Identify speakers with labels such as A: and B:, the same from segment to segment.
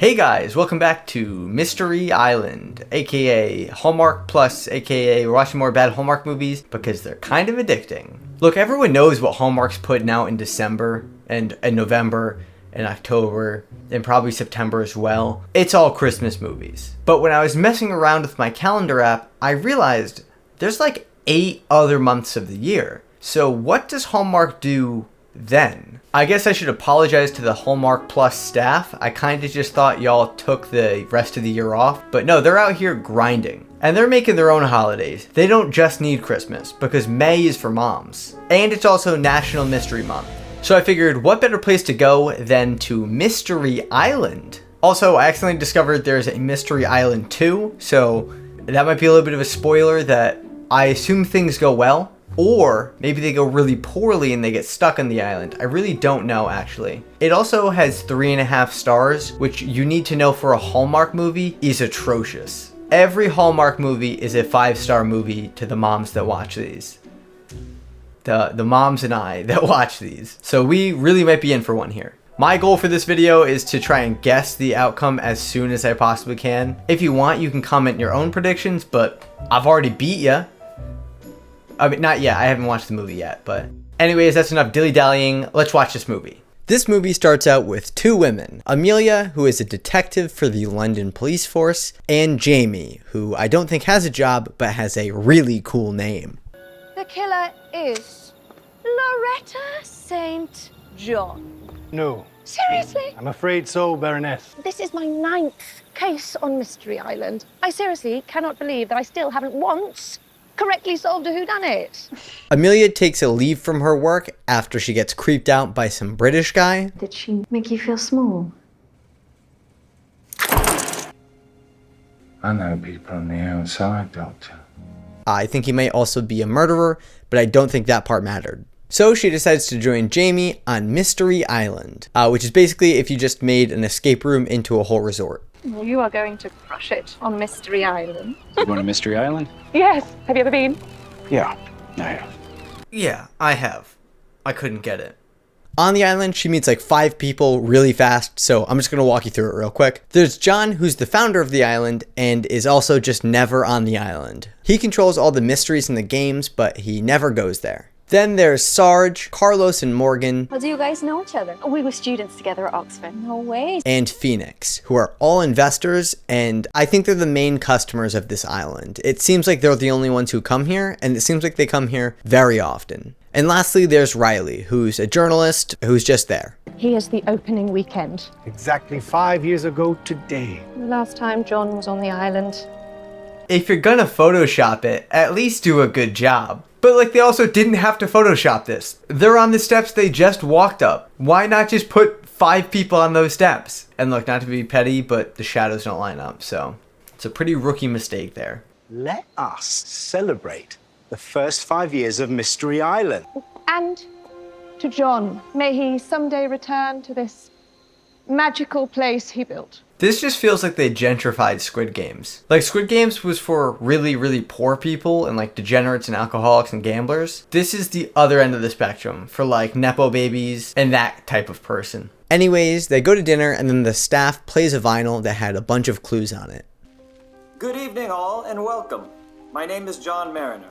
A: Hey guys, welcome back to Mystery Island, aka Hallmark Plus, aka we're watching more bad Hallmark movies because they're kind of addicting. Look, everyone knows what Hallmark's putting out in December and November and October and probably September as well. It's all Christmas movies. But when I was messing around with my calendar app, I realized there's like 8 other months of the year. So what does Hallmark do then? I guess I should apologize to the Hallmark Plus staff. I kind of just thought y'all took the rest of the year off, but no, they're out here grinding. And they're making their own holidays. They don't just need Christmas, because May is for moms. And it's also National Mystery Month. So I figured, what better place to go than to Mystery Island? Also, I accidentally discovered there's a Mystery Island 2, so that might be a little bit of a spoiler that I assume things go well. Or maybe they go really poorly and they get stuck on the island. I really don't know, actually. It also has 3.5 stars, which you need to know for a Hallmark movie is atrocious. Every Hallmark movie is a 5-star movie to the moms that watch these. The moms and I that watch these. So we really might be in for one here. My goal for this video is to try and guess the outcome as soon as I possibly can. If you want, you can comment your own predictions, but I've already beat ya. I mean, not yet. I haven't watched the movie yet, but anyways, that's enough dilly-dallying. Let's watch this movie. This movie starts out with 2 women, Amelia, who is a detective for the London police force, and Jamie, who I don't think has a job, but has a really cool name.
B: The killer is Loretta St. John.
C: No.
B: Seriously?
C: I'm afraid so, Baroness.
B: This is my 9th case on Mystery Island. I seriously cannot believe that I still haven't once correctly solved a whodunit.
A: Amelia takes a leave from her work after she gets creeped out by some British guy.
D: Did she make you feel small?
E: I know people on the outside, Doctor.
A: I think he might also be a murderer, but I don't think that part mattered. So she decides to join Jamie on Mystery Island, which is basically if you just made an escape room into a whole resort.
B: Well, you are going to crush it on Mystery Island.
F: You going to Mystery Island?
B: Yes. Have you ever been?
F: Yeah, I have.
A: Yeah, I have. I couldn't get it. On the island, she meets like 5 people really fast, so I'm just going to walk you through it real quick. There's John, who's the founder of the island, and is also just never on the island. He controls all the mysteries in the games, but he never goes there. Then there's Sarge, Carlos and Morgan.
D: How do you guys know each other?
G: We were students together at Oxford.
D: No way.
A: And Phoenix, who are all investors, and I think they're the main customers of this island. It seems like they're the only ones who come here, and it seems like they come here very often. And lastly, there's Riley, who's a journalist who's just there.
B: Here's the opening weekend.
C: Exactly 5 years ago today.
B: The last time John was on the island.
A: If you're gonna Photoshop it, at least do a good job. But like, they also didn't have to Photoshop this. They're on the steps they just walked up. Why not just put 5 people on those steps? And look, not to be petty, but the shadows don't line up, so it's a pretty rookie mistake there.
H: Let us celebrate the first 5 years of Mystery Island.
B: And to John, may he someday return to this magical place he built.
A: This just feels like they gentrified Squid Games. Like, Squid Games was for really, really poor people and like degenerates and alcoholics and gamblers. This is the other end of the spectrum for like Nepo babies and that type of person. Anyways, they go to dinner and then the staff plays a vinyl that had a bunch of clues on it.
I: Good evening all and welcome. My name is John Mariner.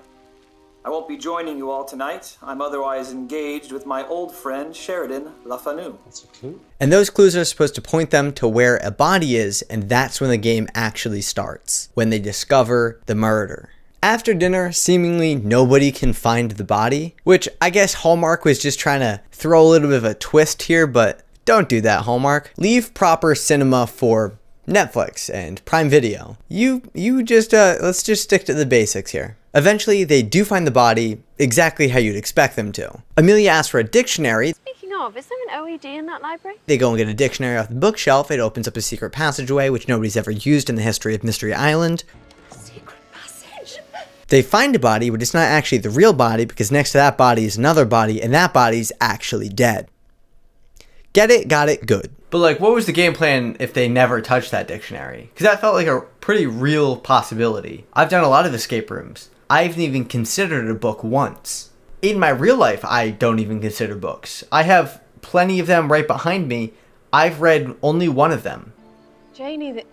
I: I won't be joining you all tonight. I'm otherwise engaged with my old friend Sheridan LaFanu.
C: That's a clue.
A: And those clues are supposed to point them to where a body is, and that's when the game actually starts, when they discover the murder. After dinner, seemingly nobody can find the body, which I guess Hallmark was just trying to throw a little bit of a twist here, but don't do that, Hallmark. Leave proper cinema for Netflix and Prime Video. Let's just stick to the basics here. Eventually, they do find the body exactly how you'd expect them to. Amelia asks for a dictionary.
G: Speaking of, is there an OED in that library?
A: They go and get a dictionary off the bookshelf. It opens up a secret passageway, which nobody's ever used in the history of Mystery Island.
G: Secret passage?
A: They find a body, but it's not actually the real body, because next to that body is another body, and that body's actually dead. Get it? Got it? Good. But like, what was the game plan if they never touched that dictionary? Because that felt like a pretty real possibility. I've done a lot of escape rooms. I haven't even considered a book once. In my real life, I don't even consider books. I have plenty of them right behind me. I've read only one of them.
G: Janie,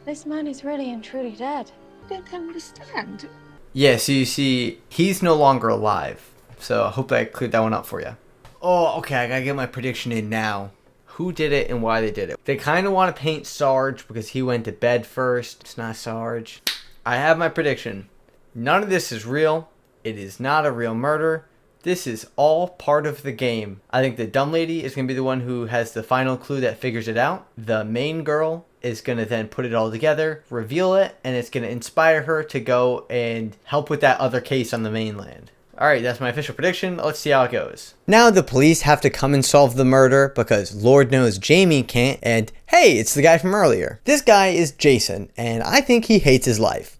G: this man is really and truly dead.
J: I don't understand.
A: Yeah, so you see, he's no longer alive. So I hope I cleared that one up for you. Oh, okay, I gotta get my prediction in now. Who did it and why they did it. They kind of want to paint Sarge because he went to bed first. It's not Sarge. I have my prediction. None of this is real. It is not a real murder. This is all part of the game. I think the dumb lady is going to be the one who has the final clue that figures it out. The main girl is going to then put it all together, reveal it, and it's going to inspire her to go and help with that other case on the mainland. Alright, that's my official prediction. Let's see how it goes. Now the police have to come and solve the murder because Lord knows Jamie can't, and hey, it's the guy from earlier. This guy is Jason, and I think he hates his life.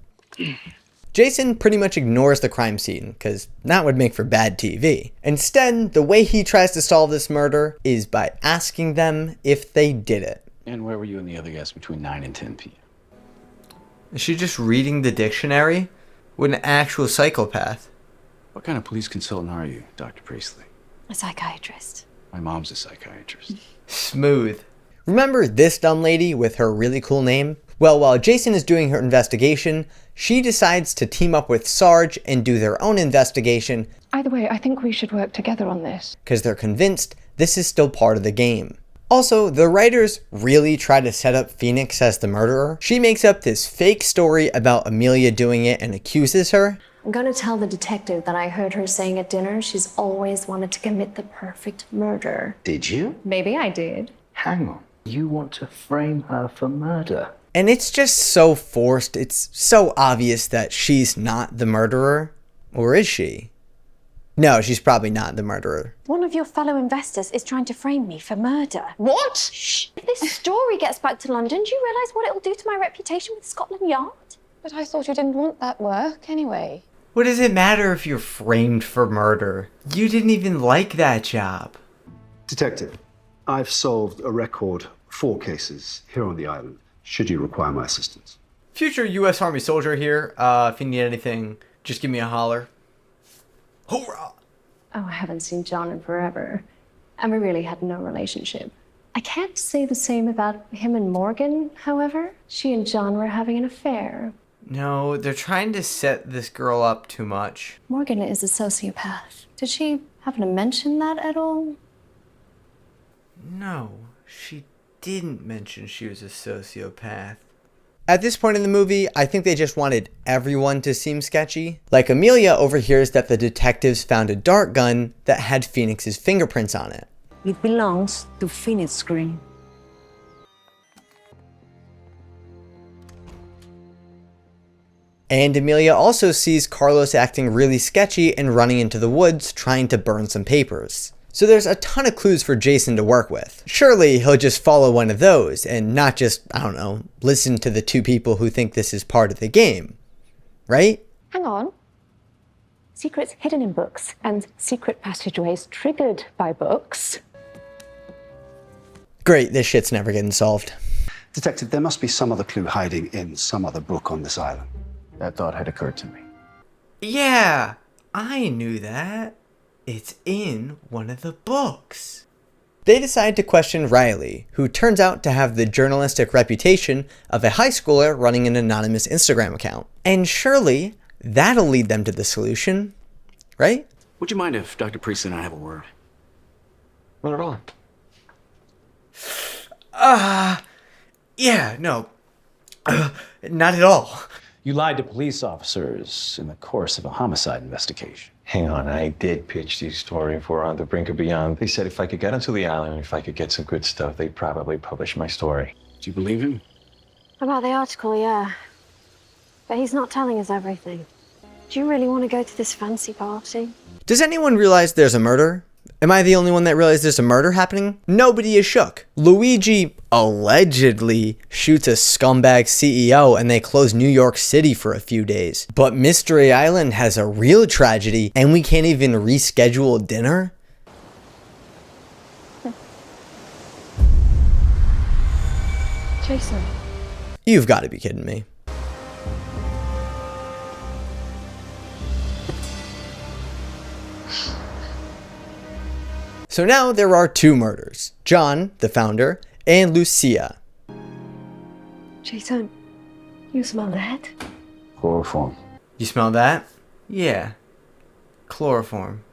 A: Jason pretty much ignores the crime scene, because that would make for bad TV. Instead, the way he tries to solve this murder is by asking them if they did it.
F: And where were you and the other guests between 9 and 10 p.m.?
A: Is she just reading the dictionary? With an actual psychopath.
F: What kind of police consultant are you, Dr. Priestley?
G: A psychiatrist.
F: My mom's a psychiatrist.
A: Smooth. Remember this dumb lady with her really cool name? Well, while Jason is doing her investigation, she decides to team up with Sarge and do their own investigation.
B: Either way, I think we should work together on this.
A: Because they're convinced this is still part of the game. Also, the writers really try to set up Phoenix as the murderer. She makes up this fake story about Amelia doing it and accuses her.
D: I'm gonna tell the detective that I heard her saying at dinner she's always wanted to commit the perfect murder.
J: Did you?
D: Maybe I did.
J: Hang on. You want to frame her for murder?
A: And it's just so forced. It's so obvious that she's not the murderer. Or is she? No, she's probably not the murderer.
G: One of your fellow investors is trying to frame me for murder.
B: What?
G: Shh. If this story gets back to London, do you realise what it'll do to my reputation with Scotland Yard?
B: But I thought you didn't want that work anyway.
A: What does it matter if you're framed for murder? You didn't even like that job.
K: Detective, I've solved a record 4 cases here on the island, should you require my assistance.
A: Future U.S. Army soldier here. If you need anything, just give me a holler. Hoorah!
D: Oh, I haven't seen John in forever. And we really had no relationship. I can't say the same about him and Morgan, however. She and John were having an affair.
A: No, they're trying to set this girl up too much.
D: Morgan is a sociopath. Did she happen to mention that at all?
A: No, she didn't mention she was a sociopath. At this point in the movie, I think they just wanted everyone to seem sketchy. Like Amelia overhears that the detectives found a dart gun that had Phoenix's fingerprints on it.
J: It belongs to Phoenix Green.
A: And Amelia also sees Carlos acting really sketchy and running into the woods trying to burn some papers. So there's a ton of clues for Jason to work with. Surely he'll just follow one of those and not just, I don't know, listen to the 2 people who think this is part of the game. Right?
B: Hang on. Secrets hidden in books and secret passageways triggered by books.
A: Great, this shit's never getting solved.
K: Detective, there must be some other clue hiding in some other book on this island.
F: That thought had occurred to me.
A: Yeah, I knew that. It's in one of the books. They decide to question Riley, who turns out to have the journalistic reputation of a high schooler running an anonymous Instagram account. And surely that'll lead them to the solution, right?
F: Would you mind if Dr. Priestley and I have a word?
E: Not at all.
A: Yeah, no. Not at all.
F: You lied to police officers in the course of a homicide investigation.
E: Hang on, I did pitch the story for On the Brink of Beyond. They said if I could get onto the island, if I could get some good stuff, they'd probably publish my story.
F: Do you believe him?
G: About the article, yeah. But he's not telling us everything. Do you really want to go to this fancy party?
A: Does anyone realize there's a murder? Am I the only one that realized there's a murder happening? Nobody is shook. Luigi allegedly shoots a scumbag CEO and they close New York City for a few days. But Mystery Island has a real tragedy and we can't even reschedule dinner?
B: Jason.
A: You've got to be kidding me. So now there are 2 murders, John, the founder, and Lucia.
G: Jason, you smell that?
F: Chloroform.
A: You smell that? Yeah. Chloroform.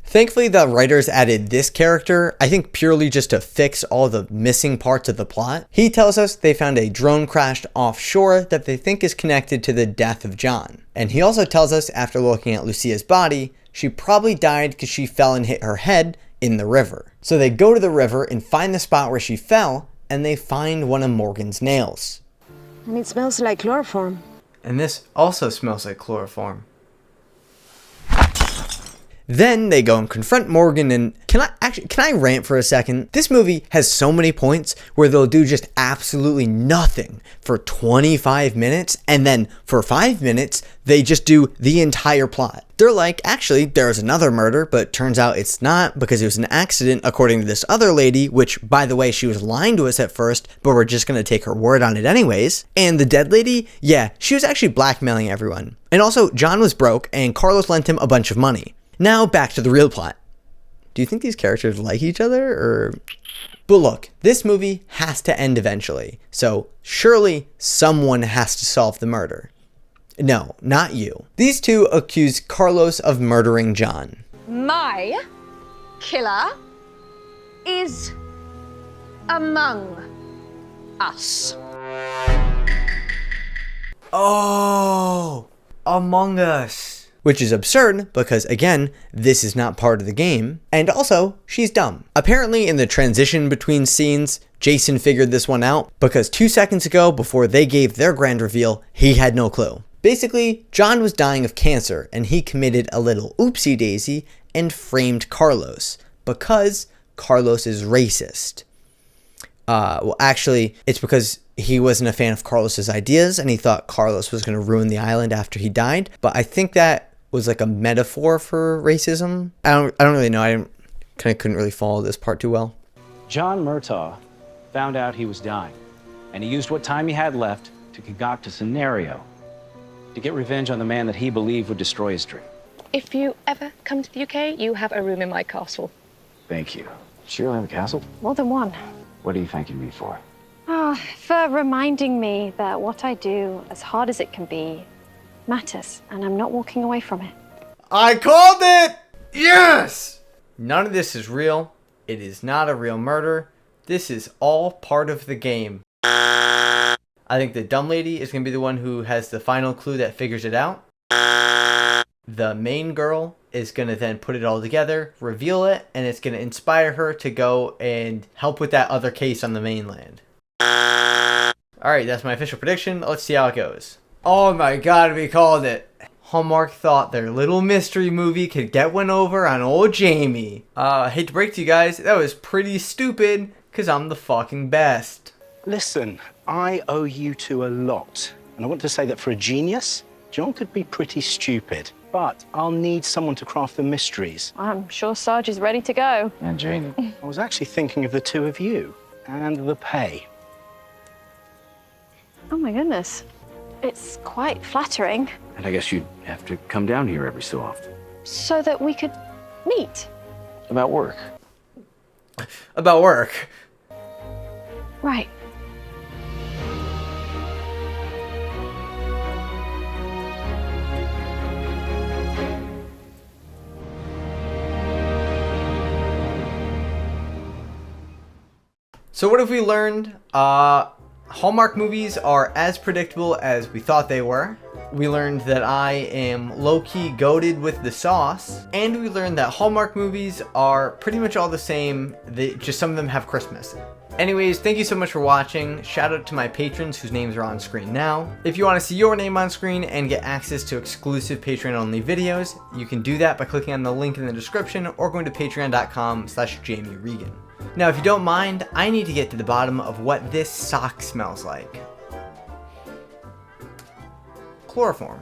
A: Thankfully, the writers added this character, I think purely just to fix all the missing parts of the plot. He tells us they found a drone crashed offshore that they think is connected to the death of John. And he also tells us, after looking at Lucia's body, she probably died because she fell and hit her head in the river. So they go to the river and find the spot where she fell, and they find one of Morgan's nails.
G: And it smells like chloroform.
A: And this also smells like chloroform. Then they go and confront Morgan, and can I rant for a second? This movie has so many points where they'll do just absolutely nothing for 25 minutes, and then for 5 minutes, they just do the entire plot. They're like, actually, there's another murder, but turns out it's not because it was an accident according to this other lady, which, by the way, she was lying to us at first, but we're just gonna take her word on it anyways. And the dead lady, yeah, she was actually blackmailing everyone. And also, John was broke, and Carlos lent him a bunch of money. Now back to the real plot. Do you think these characters like each other, or? But look, this movie has to end eventually, so surely someone has to solve the murder. No, not you. These two accuse Carlos of murdering John.
B: My killer is among us.
A: Oh, Among Us. Which is absurd because, again, this is not part of the game. And also, she's dumb. Apparently, in the transition between scenes, Jason figured this one out because 2 seconds ago, before they gave their grand reveal, he had no clue. Basically, John was dying of cancer and he committed a little oopsie daisy and framed Carlos because Carlos is racist. Well, actually, it's because he wasn't a fan of Carlos's ideas and he thought Carlos was going to ruin the island after he died. But I think that was like a metaphor for racism. I don't really know. I couldn't really follow this part too well.
F: John Murtaugh found out he was dying, and he used what time he had left to concoct a scenario to get revenge on the man that he believed would destroy his dream.
B: If you ever come to the UK, you have a room in my castle.
F: Thank you. Sure, you'll have a castle?
G: More than one.
F: What are you thanking me for?
G: For reminding me that what I do, as hard as it can be, matters, and I'm not walking away from it.
A: I called it! Yes! None of this is real. It is not a real murder. This is all part of the game. I think the dumb lady is going to be the one who has the final clue that figures it out. The main girl is going to then put it all together, reveal it, and it's going to inspire her to go and help with that other case on the mainland. Alright, that's my official prediction. Let's see how it goes. Oh my god, we called it. Hallmark thought their little mystery movie could get one over on old Jamie. I hate to break to you guys, that was pretty stupid, because I'm the fucking best.
H: Listen, I owe you two a lot. And I want to say that for a genius, John could be pretty stupid. But I'll need someone to craft the mysteries.
G: I'm sure Sarge is ready to go.
F: And Janie.
H: I was actually thinking of the two of you and the pay.
G: Oh my goodness. It's quite flattering.
F: And I guess you'd have to come down here every so often.
G: So that we could meet.
F: About work.
A: About work.
G: Right.
A: So what have we learned? Hallmark movies are as predictable as we thought they were. We learned that I am low-key goated with the sauce. And we learned that Hallmark movies are pretty much all the same. Just some of them have Christmas. Anyways, thank you so much for watching. Shout out to my patrons whose names are on screen now. If you want to see your name on screen and get access to exclusive Patreon-only videos, you can do that by clicking on the link in the description or going to patreon.com/Jamie Regan. Now, if you don't mind, I need to get to the bottom of what this sock smells like. Chloroform.